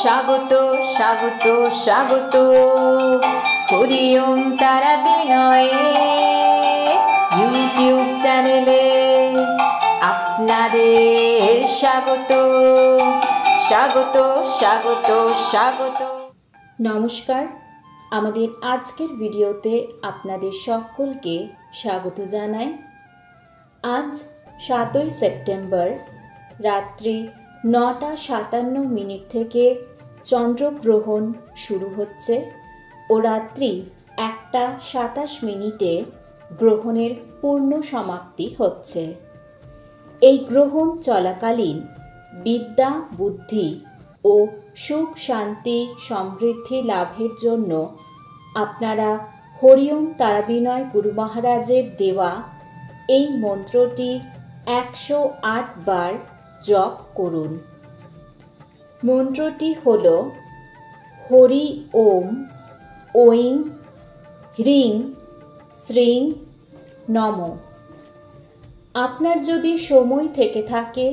স্বাগত স্বাগত স্বাগত হরি ওম তারা বিনয়ে ইউটিউব চ্যানেলে আপনাদের স্বাগত স্বাগত স্বাগত স্বাগত। নমস্কার, আমাদের আজকের ভিডিওতে আপনাদের সকলকে স্বাগত জানাই। আজ 7ই সেপ্টেম্বর রাত্রি 9:57 থেকে চন্দ্রগ্রহণ শুরু হচ্ছে ও রাত্রি 1:27 গ্রহণের পূর্ণ সমাপ্তি হচ্ছে। এই গ্রহণ চলাকালীন বিদ্যা, বুদ্ধি ও সুখ, শান্তি, সমৃদ্ধি লাভের জন্য আপনারা হরি ওম তারাবিনয় গুরু মহারাজের দেওয়া এই মন্ত্রটি 108 বার জপ করুন। মন্ত্রটি হল হরি ওম ঐং হ্রিং শ্রীং নমঃ। আপনার যদি সময় থেকে থাকে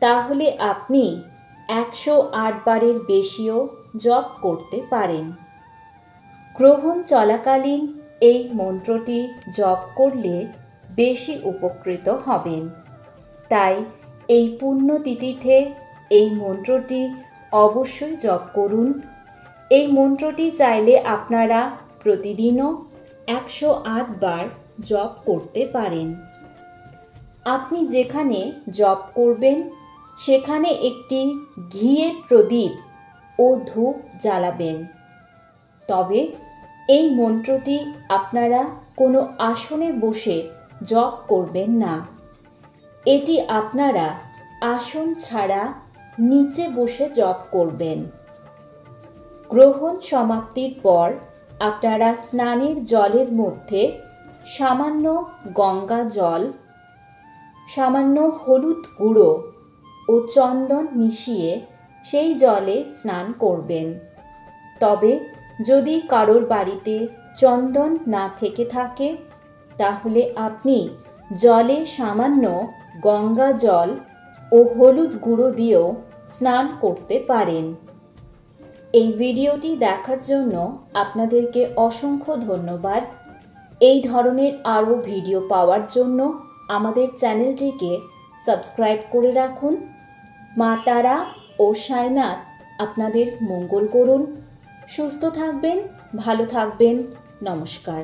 তাহলে আপনি 108 বারের বেশিও জপ করতে পারেন। গ্রহণ চলাকালীন এই মন্ত্রটি জপ করলে বেশি উপকৃত হবেন। তাই এই পুণ্যতিথিতে এই মন্ত্রটি অবশ্যই জপ করুন। এই মন্ত্রটি চাইলে আপনারা প্রতিদিনও 108 বার জপ করতে পারেন। আপনি যেখানে জপ করবেন সেখানে একটি ঘিয়ের প্রদীপ ও ধূপ জ্বালাবেন। তবে এই মন্ত্রটি আপনারা কোনো আসনে বসে জপ করবেন না। এটি আপনারা আসন ছাড়া নিচে বসে জপ করবেন। গ্রহণ সমাপ্তির পর আপনারা স্নানের জলের মধ্যে সামান্য গঙ্গা জল, সামান্য হলুদ গুঁড়ো ও চন্দন মিশিয়ে সেই জলে স্নান করবেন। তবে যদি কারোর বাড়িতে চন্দন না থেকে থাকে তাহলে আপনি জলে সামান্য গঙ্গা জল ও হলুদ গুঁড়ো দিয়েও স্নান করতে পারেন। এই ভিডিওটি দেখার জন্য আপনাদেরকে অসংখ্য ধন্যবাদ। এই ধরনের আরও ভিডিও পাওয়ার জন্য আমাদের চ্যানেলটিকে সাবস্ক্রাইব করে রাখুন। মা তারা ও সাইনাথ আপনাদের মঙ্গল করুন। সুস্থ থাকবেন, ভালো থাকবেন। নমস্কার।